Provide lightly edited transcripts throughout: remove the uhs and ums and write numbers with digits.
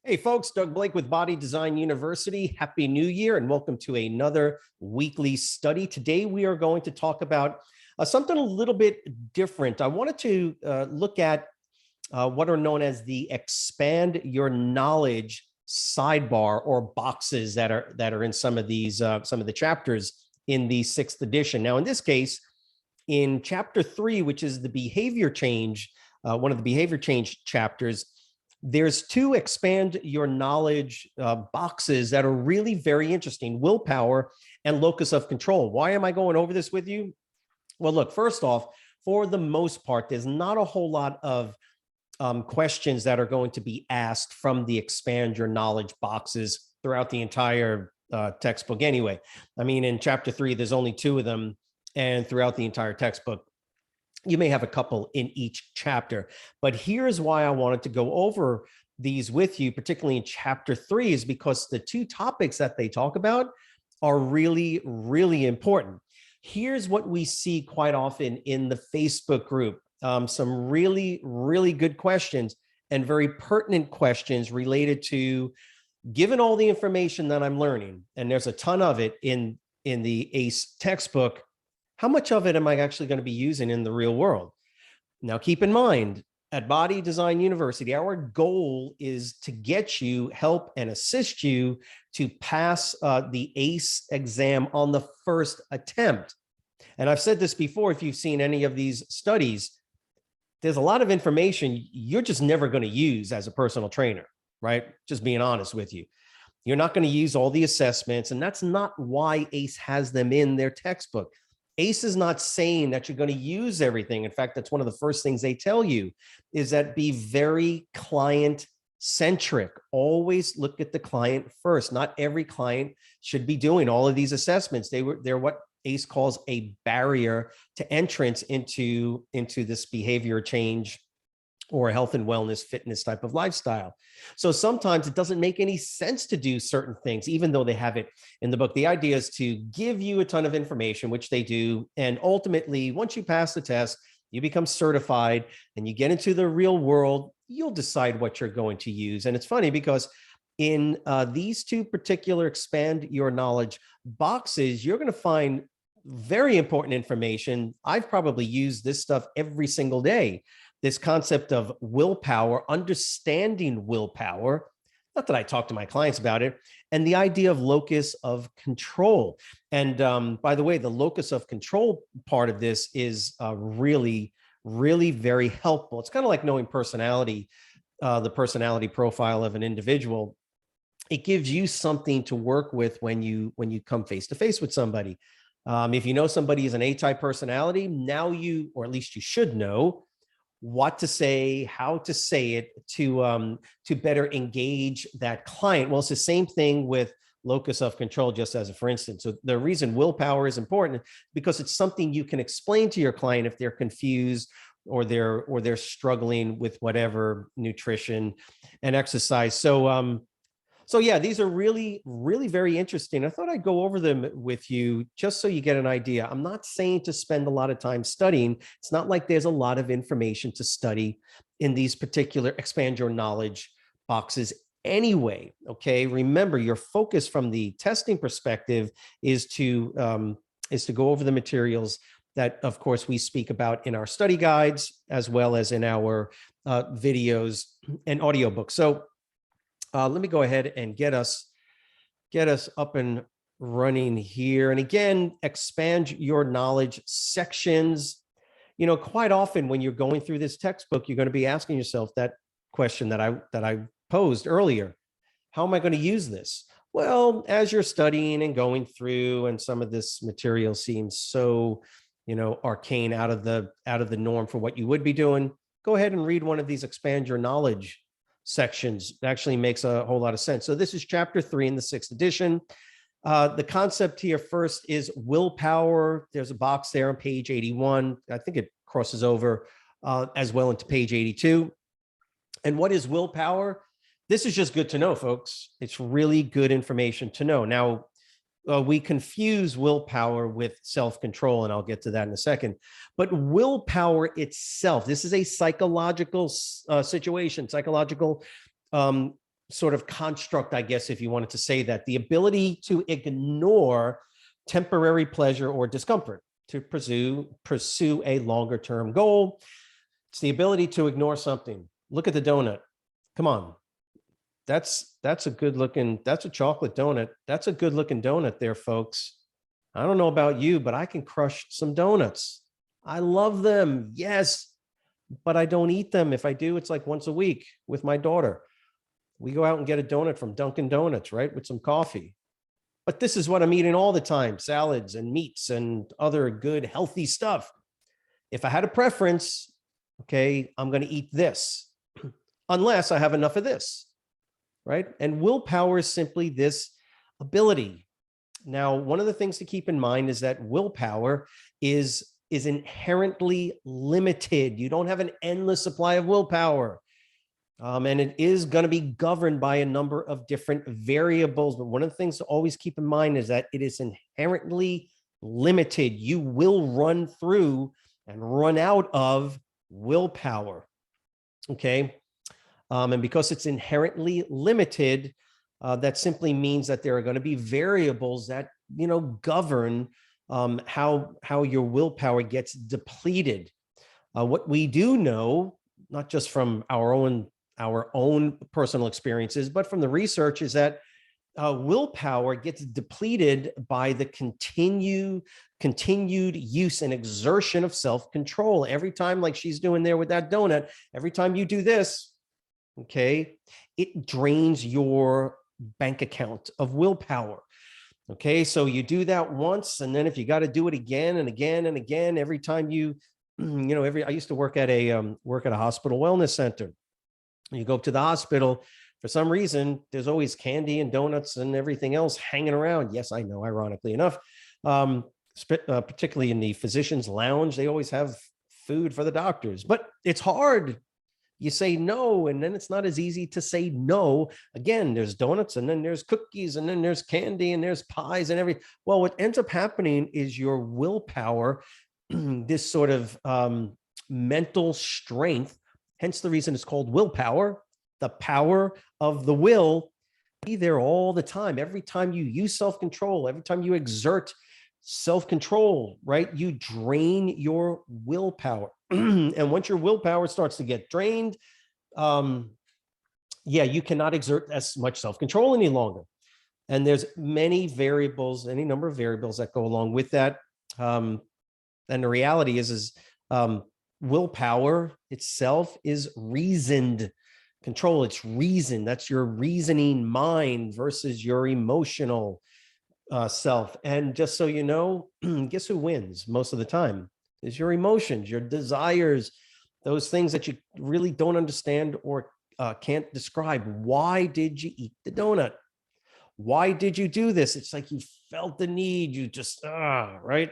Hey folks, Doug Blake with Body Design University. Happy New Year and welcome to another weekly study. Today we are going to talk about something a little bit different. I wanted to look at what are known as the expand your knowledge sidebar or boxes that are in some of the chapters in the 6th edition. Now in this case, in chapter 3, which is the behavior change, one of the behavior change chapters, there's two expand your knowledge boxes that are really very interesting: willpower and locus of control. Why am I going over this with you? Well, look, first off, for the most part, there's not a whole lot of questions that are going to be asked from the expand your knowledge boxes throughout the entire textbook anyway. I mean, in chapter 3, there's only 2 of them, and throughout the entire textbook, you may have a couple in each chapter. But here's why I wanted to go over these with you, particularly in chapter 3, is because the 2 topics that they talk about are really, really important. Here's what we see quite often in the Facebook group. Some really, really good questions and very pertinent questions related to, given all the information that I'm learning, and there's a ton of it in the ACE textbook, how much of it am I actually going to be using in the real world? Now, keep in mind, at Body Design University, our goal is to get you, help and assist you to pass the ACE exam on the first attempt. And I've said this before, if you've seen any of these studies, there's a lot of information you're just never going to use as a personal trainer, right? Just being honest with you. You're not going to use all the assessments, and that's not why ACE has them in their textbook. ACE is not saying that you're going to use everything. In fact, that's one of the first things they tell you, is that be very client centric. Always look at the client first. Not every client should be doing all of these assessments. They're what ACE calls a barrier to entrance into this behavior change or health and wellness, fitness type of lifestyle. So sometimes it doesn't make any sense to do certain things, even though they have it in the book. The idea is to give you a ton of information, which they do. And ultimately, once you pass the test, you become certified and you get into the real world, you'll decide what you're going to use. And it's funny because in these 2 particular expand your knowledge boxes, you're going to find very important information. I've probably used this stuff every single day. This concept of willpower, understanding willpower, not that I talk to my clients about it, and the idea of locus of control. And by the way, the locus of control part of this is really, really very helpful. It's kind of like knowing personality, the personality profile of an individual. It gives you something to work with when you come face to face with somebody. If you know somebody is an A-type personality, now you, or at least you should know, what to say, how to say it to better engage that client. Well, it's the same thing with locus of control, just as a for instance. So the reason willpower is important because it's something you can explain to your client if they're confused or they're struggling with whatever nutrition and exercise. So yeah, these are really, really very interesting. I thought I'd go over them with you just so you get an idea. I'm not saying to spend a lot of time studying. It's not like there's a lot of information to study in these particular expand your knowledge boxes anyway. Okay, remember, your focus from the testing perspective is to go over the materials that, of course, we speak about in our study guides as well as in our videos and audiobooks. So let me go ahead and get us up and running here. And again, expand your knowledge sections. You know, quite often when you're going through this textbook, you're going to be asking yourself that question that I posed earlier. How am I going to use this? Well, as you're studying and going through, and some of this material seems so, arcane, out of the norm for what you would be doing, go ahead and read one of these expand your knowledge sections. It actually makes a whole lot of sense. So this is chapter 3 in the 6th edition. The concept here first is willpower. There's a box there on page 81. I think it crosses over as well into page 82. And what is willpower? This is just good to know, folks. It's really good information to know. Now, we confuse willpower with self-control, and I'll get to that in a second. But willpower itself, this is a psychological situation, psychological sort of construct, I guess, if you wanted to say that, the ability to ignore temporary pleasure or discomfort to pursue a longer term goal. It's the ability to ignore something. Look at the donut. Come on. That's a good looking, that's a chocolate donut. That's a good looking donut there, folks. I don't know about you, but I can crush some donuts. I love them. Yes, but I don't eat them. If I do, it's like once a week with my daughter. We go out and get a donut from Dunkin' Donuts, right? With some coffee. But this is what I'm eating all the time, salads and meats and other good, healthy stuff. If I had a preference, okay, I'm going to eat this unless I have enough of this, right? And willpower is simply this ability. Now, one of the things to keep in mind is that willpower is inherently limited. You don't have an endless supply of willpower. And it is going to be governed by a number of different variables. But one of the things to always keep in mind is that it is inherently limited. You will run through and run out of willpower. Okay. And because it's inherently limited, that simply means that there are going to be variables that, govern how your willpower gets depleted. What we do know, not just from our own personal experiences, but from the research, is that willpower gets depleted by the continued use and exertion of self-control. Every time, like she's doing there with that donut, every time you do this, okay, it drains your bank account of willpower. Okay, so you do that once, and then if you got to do it again and again and again, every time you, I used to work at a hospital wellness center. You go up to the hospital, for some reason, there's always candy and donuts and everything else hanging around. Yes, I know, ironically enough, particularly in the physician's lounge, they always have food for the doctors, but it's hard. You say no, and then it's not as easy to say no. Again, there's donuts, and then there's cookies, and then there's candy, and there's pies and everything. Well, what ends up happening is your willpower, this sort of mental strength, hence the reason it's called willpower, the power of the will, be there all the time. Every time you use self-control, every time you exert self-control, right, you drain your willpower. And once your willpower starts to get drained, you cannot exert as much self-control any longer. And there's many variables, any number of variables that go along with that. And the reality is willpower itself is reasoned control. It's reason. That's your reasoning mind versus your emotional self. And just so you know, guess who wins most of the time? Is your emotions, your desires, those things that you really don't understand or can't describe. Why did you eat the donut? Why did you do this? It's like you felt the need. You just, right?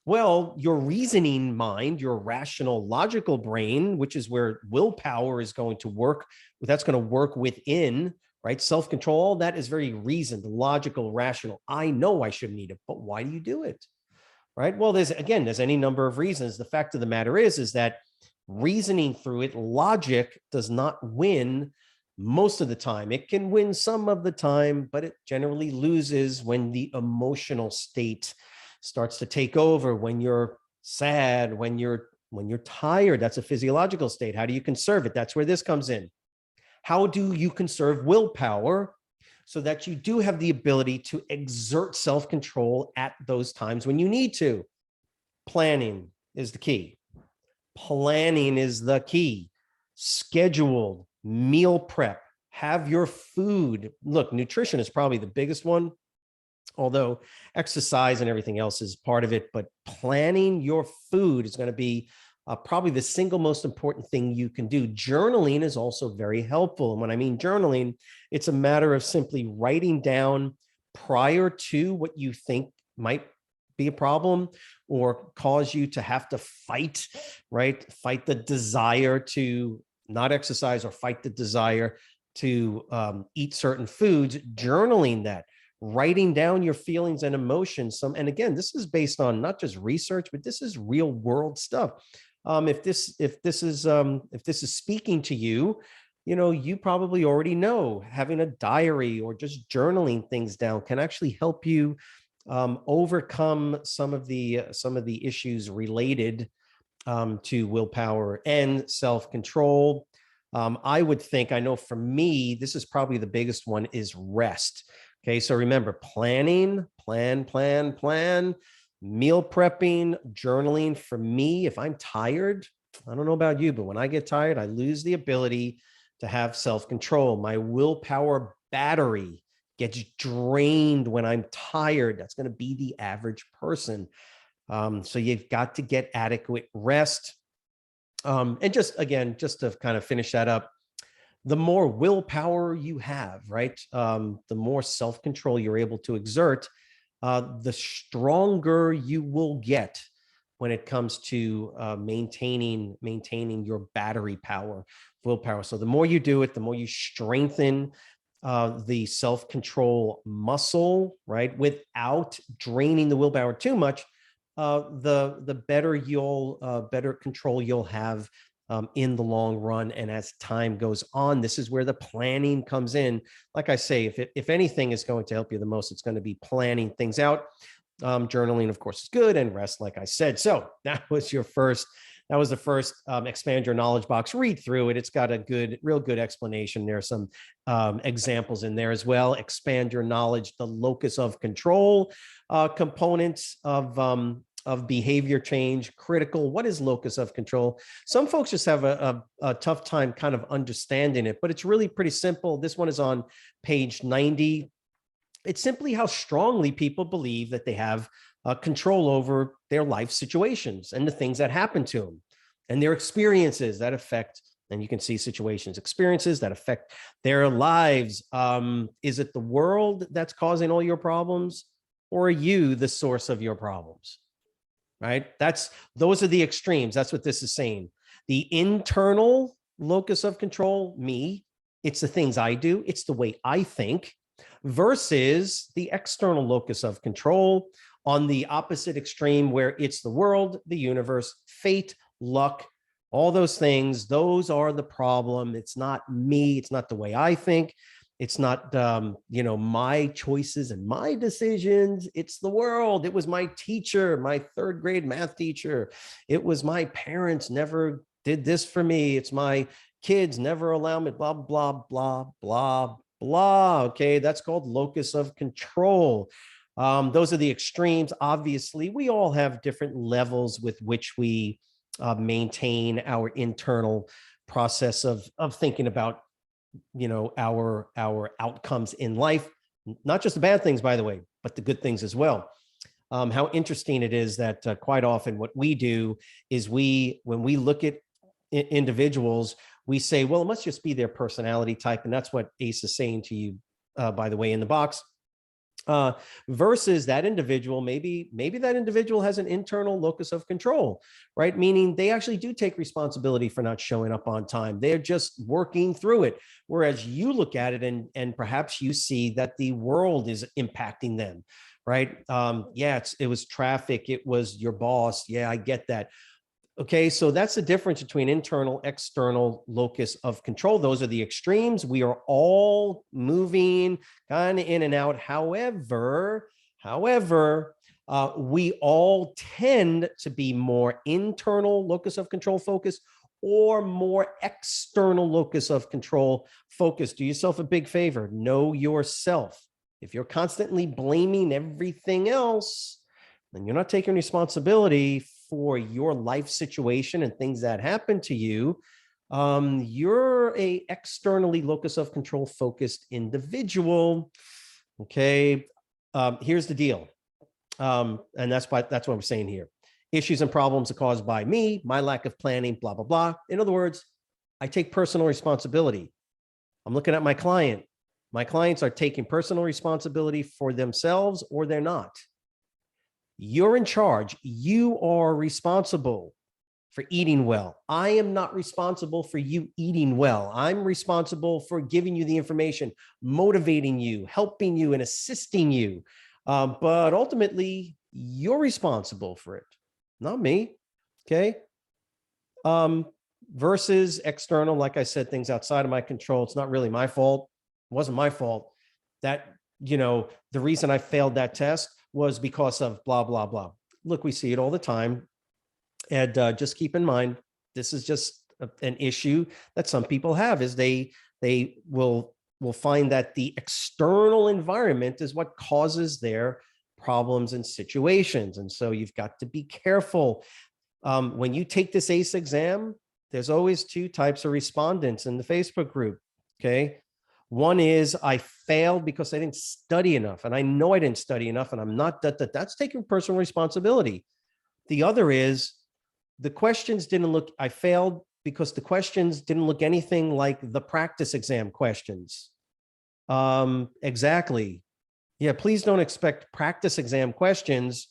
Well, your reasoning mind, your rational, logical brain, which is where willpower is going to work, that's going to work within, right? Self-control, all that is very reasoned, logical, rational. I know I shouldn't eat it, but why do you do it? Right? Well, there's any number of reasons. The fact of the matter is that reasoning through it, logic does not win most of the time. It can win some of the time, but it generally loses when the emotional state starts to take over, when you're sad, when you're tired. That's a physiological state. How do you conserve it? That's where this comes in. How do you conserve willpower so that you do have the ability to exert self-control at those times when you need to? Planning is the key. Planning is the key. Scheduled meal prep. Have your food. Look, nutrition is probably the biggest one, although exercise and everything else is part of it. But planning your food is going to be probably the single most important thing you can do. Journaling is also very helpful. And when I mean journaling, it's a matter of simply writing down prior to what you think might be a problem or cause you to have to fight, right? Fight the desire to not exercise or fight the desire to eat certain foods. Journaling that, writing down your feelings and emotions. And again, this is based on not just research, but this is real world stuff. If this is speaking to you, you probably already know having a diary or just journaling things down can actually help you overcome some of the issues related to willpower and self-control. I would think, I know for me, this is probably the biggest one, is rest. Okay, so remember, planning, plan, meal prepping, journaling. For me, if I'm tired, I don't know about you, but when I get tired, I lose the ability to have self-control. My willpower battery gets drained when I'm tired. That's going to be the average person. So you've got to get adequate rest. And just again, just to kind of finish that up, the more willpower you have, right? The more self-control you're able to exert, the stronger you will get when it comes to maintaining your battery power, willpower. So the more you do it, the more you strengthen the self-control muscle, right? Without draining the willpower too much, the better control you'll have in the long run. And as time goes on, this is where the planning comes in. Like I say, if anything is going to help you the most, it's going to be planning things out. Journaling, of course, is good, and rest, like I said. So that was the first expand your knowledge box. Read through it. It's got a real good explanation. There are some examples in there as well. Expand your knowledge, the locus of control components of behavior change, critical. What is locus of control? Some folks just have a tough time kind of understanding it, but it's really pretty simple. This one is on page 90. It's simply how strongly people believe that they have control over their life situations and the things that happen to them and their experiences that affect, and you can see situations, experiences that affect their lives. Is it the world that's causing all your problems, or are you the source of your problems? Right? Those are the extremes. That's what this is saying. The internal locus of control, me, it's the things I do, it's the way I think, versus the external locus of control on the opposite extreme, where it's the world, the universe, fate, luck, all those things. Those are the problem. It's not me. It's not the way I think. It's not, my choices and my decisions. It's the world. It was my teacher, my third grade math teacher. It was my parents never did this for me. It's my kids never allow me, blah, blah, blah, blah, blah. Okay, that's called locus of control. Those are the extremes. Obviously, we all have different levels with which we maintain our internal process of thinking about our outcomes in life, not just the bad things, by the way, but the good things as well. How interesting it is that quite often what we do is when we look at individuals, we say, well, it must just be their personality type. And that's what Ace is saying to you, by the way, in the box. Versus that individual, maybe that individual has an internal locus of control, right? Meaning they actually do take responsibility for not showing up on time. They're just working through it. Whereas you look at it and perhaps you see that the world is impacting them, right? It was traffic. It was your boss. Yeah, I get that. Okay, so that's the difference between internal, external locus of control. Those are the extremes. We are all moving kind of in and out. However, we all tend to be more internal locus of control focus or more external locus of control focus. Do yourself a big favor. Know yourself. If you're constantly blaming everything else, then you're not taking responsibility for your life situation and things that happen to you. You're a externally locus of control focused individual. Okay. Here's the deal. And that's what I'm saying here. Issues and problems are caused by me, my lack of planning, blah, blah, blah. In other words, I take personal responsibility. I'm looking at my client. My clients are taking personal responsibility for themselves, or they're not. You're in charge. You are responsible for eating well. I am not responsible for you eating well. I'm responsible for giving you the information, motivating you, helping you, and assisting you. But ultimately, you're responsible for it, not me. Okay. versus external. Like I said, things outside of my control. It's not really my fault. It wasn't my fault. That, the reason I failed that test was because of blah, blah, blah. Look, we see it all the time. And just keep in mind, this is just an issue that some people have, is they will find that the external environment is what causes their problems and situations. And so you've got to be careful. When you take this ACE exam, there's always two types of respondents in the Facebook group. Okay. One is, I failed because I didn't study enough. And I know I didn't study enough, and I'm not that's taking personal responsibility. The other is, the questions didn't look, I failed because the questions didn't look anything like the practice exam questions. Exactly. Yeah, please don't expect practice exam questions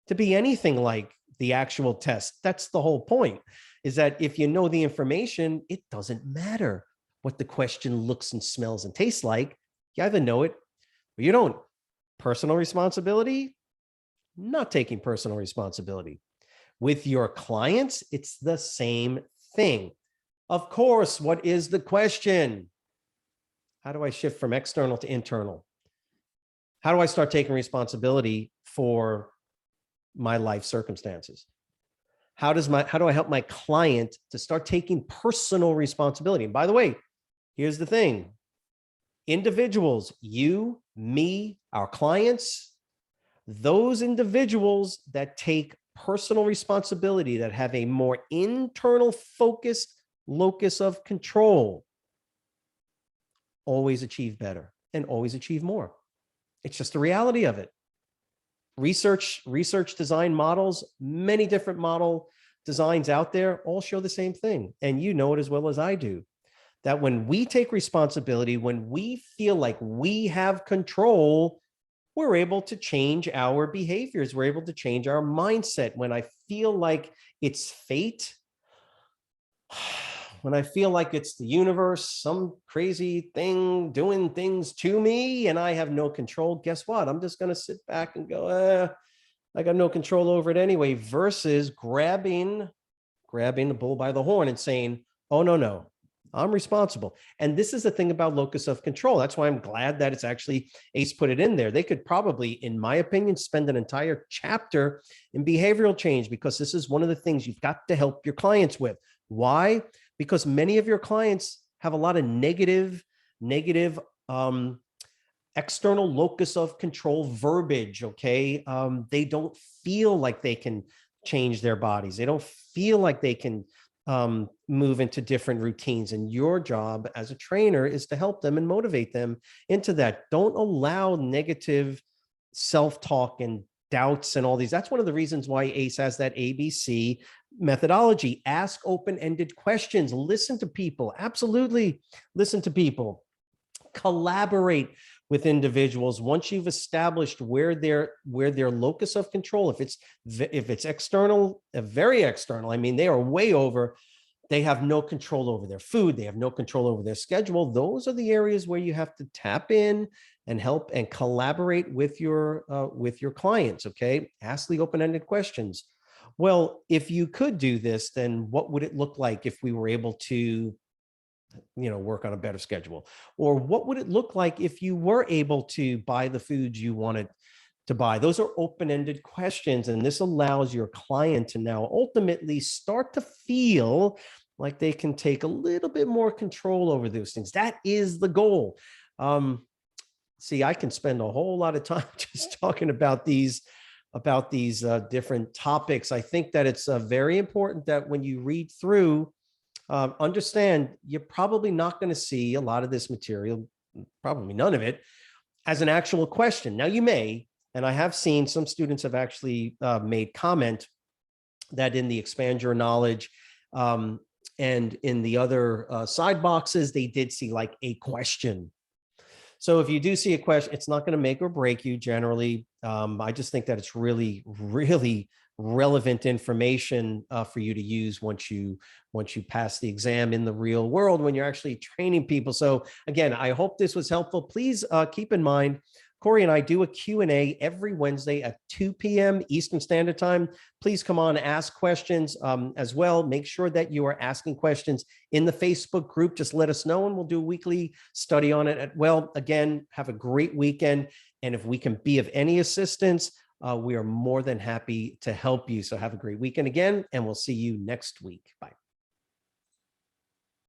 to be anything like the actual test. That's the whole point, is that if you know the information, it doesn't matter what the question looks and smells and tastes like. You either know it or you don't. Personal responsibility, not taking personal responsibility. With your clients, it's the same thing. Of course, what is the question? How do I shift from external to internal? How do I start taking responsibility for my life circumstances? How do I help my client to start taking personal responsibility? And by the way, here's the thing. Individuals, you, me, our clients, those individuals that take personal responsibility, that have a more internal focused locus of control, always achieve better and always achieve more. It's just the reality of it. Research design models, many different model designs out there, all show the same thing. And you know it as well as I do, that when we take responsibility, when we feel like we have control, we're able to change our behaviors. We're able to change our mindset. When I feel like it's fate, when I feel like it's the universe, some crazy thing doing things to me and I have no control, guess what? I'm just going to sit back and go, I got no control over it anyway, versus grabbing the bull by the horn and saying, oh, no, I'm responsible. And this is the thing about locus of control. That's why I'm glad that it's actually ACE put it in there. They could probably, in my opinion, spend an entire chapter in behavioral change, because this is one of the things you've got to help your clients with. Why? Because many of your clients have a lot of negative external locus of control verbiage. Okay. They don't feel like they can change their bodies. They don't feel like they can move into different routines. And your job as a trainer is to help them and motivate them into that. Don't allow negative self-talk and doubts and all these. That's one of the reasons why ACE has that ABC methodology. Ask open-ended questions. Listen to people. Absolutely listen to people. Collaborate with individuals. Once you've established where their locus of control, if it's external, very external, I mean, they are way over, they have no control over their food, they have no control over their schedule. Those are the areas where you have to tap in and help and collaborate with your clients. Okay. Ask the open-ended questions. Well, if you could do this, then what would it look like if we were able to work on a better schedule? Or what would it look like if you were able to buy the foods you wanted to buy? Those are open-ended questions. And this allows your client to now ultimately start to feel like they can take a little bit more control over those things. That is the goal. See, I can spend a whole lot of time just talking about these different topics. I think that it's very important that when you read through, understand you're probably not going to see a lot of this material, probably none of it, as an actual question. Now you may, and I have seen some students have actually made comment that in the Expand Your Knowledge and in the other side boxes, they did see like a question. So if you do see a question, it's not going to make or break you generally. I just think that it's really, really relevant information for you to use once you pass the exam in the real world when you're actually training people. So again, I hope this was helpful. Please keep in mind, Corey and I do a Q&A every Wednesday at 2 p.m. Eastern Standard Time. Please come on, ask questions as well. Make sure that you are asking questions in the Facebook group. Just let us know and we'll do a weekly study on it. Well, again, have a great weekend. And if we can be of any assistance, we are more than happy to help you. So have a great weekend again, and we'll see you next week. Bye.